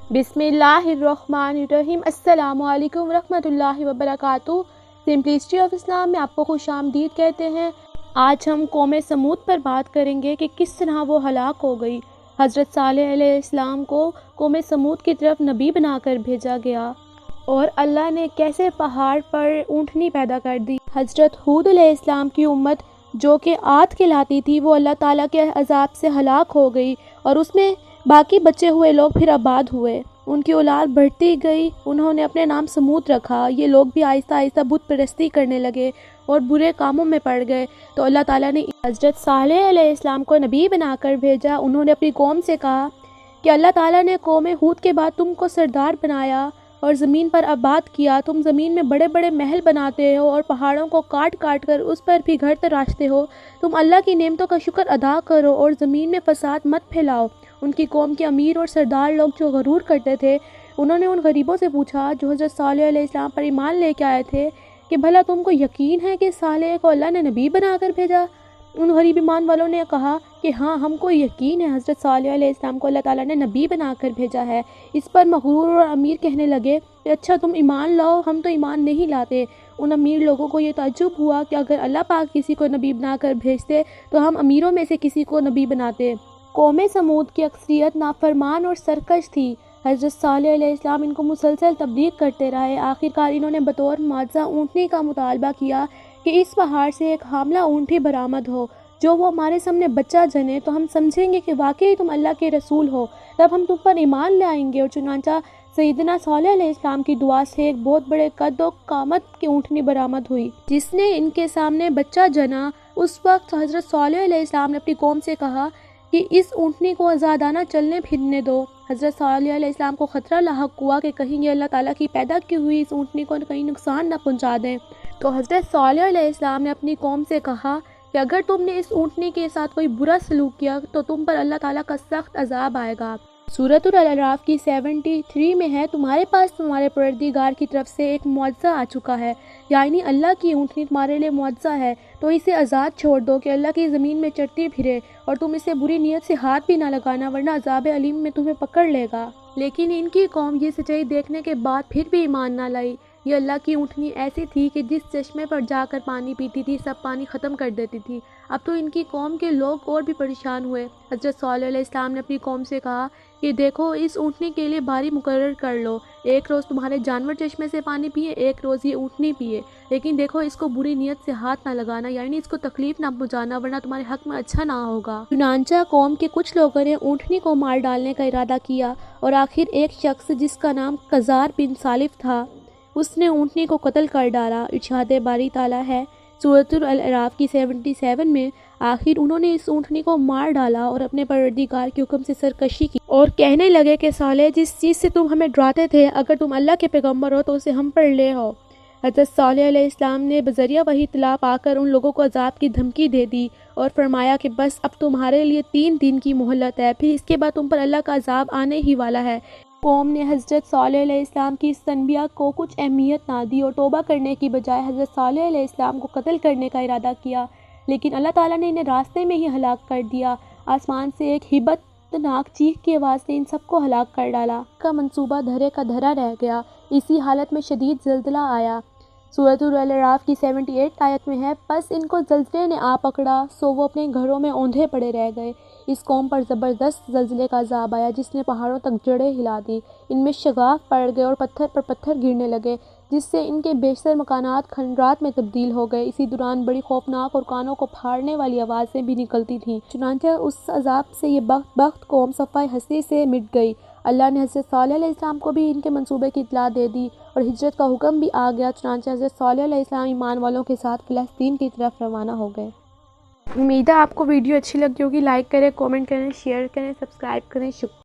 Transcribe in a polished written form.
बिस्मिल्लाहिर्रहमानिर्रहीम। अस्सलामु अलैकुम वरहमतुल्लाहि वबरकातुहू। सिंपलिसिटी ऑफ इस्लाम में आपको खुश आमदीद कहते हैं। आज हम कौम समूद पर बात करेंगे कि किस तरह वो हलाक हो गई। हज़रत सालेह अलैहिस्सलाम को कौम समूद की तरफ नबी बनाकर भेजा गया और अल्लाह ने कैसे पहाड़ पर ऊँटनी पैदा कर दी। हज़रत हूद अलैहिस्सलाम की उम्मत जो कि आद कहलाती थी, वो अल्लाह ताला के अज़ाब से हलाक हो गई और उसमें बाकी बचे हुए लोग फिर आबाद हुए। उनकी औलाद बढ़ती गई। उन्होंने अपने नाम समूद रखा। ये लोग भी आहिस्ता आहिस्ता बुत परस्ती करने लगे और बुरे कामों में पड़ गए। तो अल्लाह ताला ने हज़रत सालेह अलैहिस्सलाम को नबी बनाकर भेजा। उन्होंने अपनी कौम से कहा कि अल्लाह ताला ने कौम हूद के बाद तुमको सरदार बनाया और ज़मीन पर आबाद किया। तुम ज़मीन में बड़े बड़े महल बनाते हो और पहाड़ों को काट काट कर उस पर भी घर तराशते हो। तुम अल्लाह की नेमतों का शुक्र अदा करो और ज़मीन में फसाद मत फैलाओ। उनकी कौम के अमीर और सरदार लोग जो गरूर करते थे, उन्होंने उन गरीबों से पूछा जो हज़रत सालेह अलैहिस्सलाम पर ईमान लेके आए थे कि भला तुमको यकीन है कि सालेह को अल्लाह ने नबी बनाकर भेजा। उन गरीब ईमान वालों ने कहा कि हाँ, हमको यकीन है हज़रत सालेह अलैहिस्सलाम को अल्लाह ताला ने नबी बनाकर भेजा है। इस पर मगरूर और अमीर कहने लगे कि अच्छा, तुम ईमान लाओ, हम तो ईमान नहीं लाते। उन अमीर लोगों को ये ताज्जुब हुआ कि अगर अल्लाह पाक किसी को नबी बनाकर भेजते तो हम अमीरों में से किसी को नबी बनाते। कौम समूद की अक्सरियत नाफरमान और सरकश थी। हज़रत सालेह अलैहिस्सलाम इनको मुसलसल तबलीग करते रहे। आखिरकार इन्होंने बतौर मुआज़ा ऊँटनी का मुतालबा किया कि इस पहाड़ से एक हामला ऊँट बरामद हो, जो वो हमारे सामने बच्चा जने तो हम समझेंगे कि वाकई तुम अल्लाह के रसूल हो, तब हम तुम पर ईमान ले आएंगे। और चुनांचा सैयदना सालेह अलैहिस्सलाम की दुआ से एक बहुत बड़े कद और कामत की ऊँटनी बरामद हुई, जिसने इनके सामने बच्चा जना। उस वक्त हज़रत सालेह अलैहिस्सलाम ने अपनी कौम से कहा कि इस ऊँटनी को आज़ादाना चलने फिरने दो। हज़रत सालेह अलैहिस्सलाम को ख़तरा लाहक हुआ कि कहीं ये अल्लाह ताला की पैदा की हुई इस ऊँटनी को कहीं नुकसान न पहुँचा दें। तो हज़रत सालेह अलैहिस्सलाम ने अपनी कौम से कहा कि अगर तुमने इस ऊँटनी के साथ कोई बुरा सलूक किया तो तुम पर अल्लाह ताला का सख्त अज़ाब आएगा। सूरतुल अराफ की 73 में है, तुम्हारे पास तुम्हारे परवरदिगार की तरफ से एक मुआज़ा आ चुका है, यानी अल्लाह की ऊँटनी तुम्हारे लिए मुआज़ा है, तो इसे आज़ाद छोड़ दो कि अल्लाह की ज़मीन में चढ़ती फिरे, और तुम इसे बुरी नीयत से हाथ भी ना लगाना, वरना अज़ाब अलीम में तुम्हें पकड़ लेगा। लेकिन इनकी कौम ये सच्चाई देखने के बाद फिर भी ईमान ना लाई। ये अल्लाह की ऊँटनी ऐसी थी कि जिस चश्मे पर जाकर पानी पीती थी, सब पानी ख़त्म कर देती थी। अब तो इनकी कौम के लोग और भी परेशान हुए। हज़रत सालेह अलैहिस्सलाम ने अपनी कौम से कहा कि देखो, इस ऊँटनी के लिए बारी मुकर्रर कर लो। एक रोज़ तुम्हारे जानवर चश्मे से पानी पिए, एक रोज़ ये ऊँटनी पिए, लेकिन देखो इसको बुरी नीयत से हाथ ना लगाना, यानी इसको तकलीफ़ ना पहुँचाना, वरना तुम्हारे हक़ में अच्छा ना होगा। चुनांचा कौम के कुछ लोगों ने ऊँटनी को मार डालने का इरादा किया और आखिर एक शख्स जिसका नाम कज़ार बिन सालिफ था, उसने ऊँटनी को कत्ल कर डाला। इरशाद बारी ताला है सूरतुल अराफ की 77 में, आखिर उन्होंने इस ऊँटनी को मार डाला और अपने परवरदिगार के हुक्म से सरकशी की और कहने लगे कि साले, जिस चीज़ से तुम हमें डराते थे, अगर तुम अल्लाह के पैगम्बर हो तो उसे हम पर ले आओ। हज़रत सालेह अलैहिस्सलाम ने बज़रिया वही इत्तला पाकर उन लोगों को अज़ाब की धमकी दे दी और फरमाया कि बस अब तुम्हारे लिए 3 दिन की मोहलत है, फिर इसके बाद तुम पर अल्लाह का अज़ाब आने ही वाला है। कौम ने हज़रत सालेह अलैहिस्सलाम की इस तनबिया को कुछ अहमियत ना दी और तौबा करने की बजाय हज़रत सालेह अलैहिस्सलाम को कत्ल करने का इरादा किया, लेकिन अल्लाह ताला ने इन्हें रास्ते में ही हलाक कर दिया। आसमान से एक हिब्बतनाक चीख की आवाज़ ने इन सबको हलाक कर डाला। का मंसूबा धरे का धरा रह गया। इसी हालत में शदीद ज़ल्ज़ला आया। सूरतुल अराफ की 78 आयत में है, बस इनको ज़ल्ज़ले ने आ पकड़ा, सो वो अपने घरों में औंधे पड़े रह गए। इस कौम पर ज़बरदस्त ज़ल्ज़ले का अज़ाब आया, जिसने पहाड़ों तक जड़ें हिला दी। इनमें शगाफ पड़ गए और पत्थर पर पत्थर गिरने लगे, जिससे इनके बेशतर मकानात खंडरात में तब्दील हो गए। इसी दौरान बड़ी खौफनाक और कानों को फाड़ने वाली आवाज़ें भी निकलती थीं। चुनांचे उस अज़ाब से ये बख्त कौम सफ़ाए हस्ती से मिट गई। अल्लाह ने हज़रत सालेह अलैहिस्सलाम को भी इनके मंसूबे की इत्तला दे दी और हिजरत का हुक्म भी आ गया। चुनांचे हज़रत सालेह अलैहिस्सलाम ईमान वालों के साथ फ़लस्तीन की तरफ रवाना हो गए। उम्मीद है आपको वीडियो अच्छी लगी होगी। लाइक करें, कमेंट करें, शेयर करें, सब्सक्राइब करें। शुक्रिया।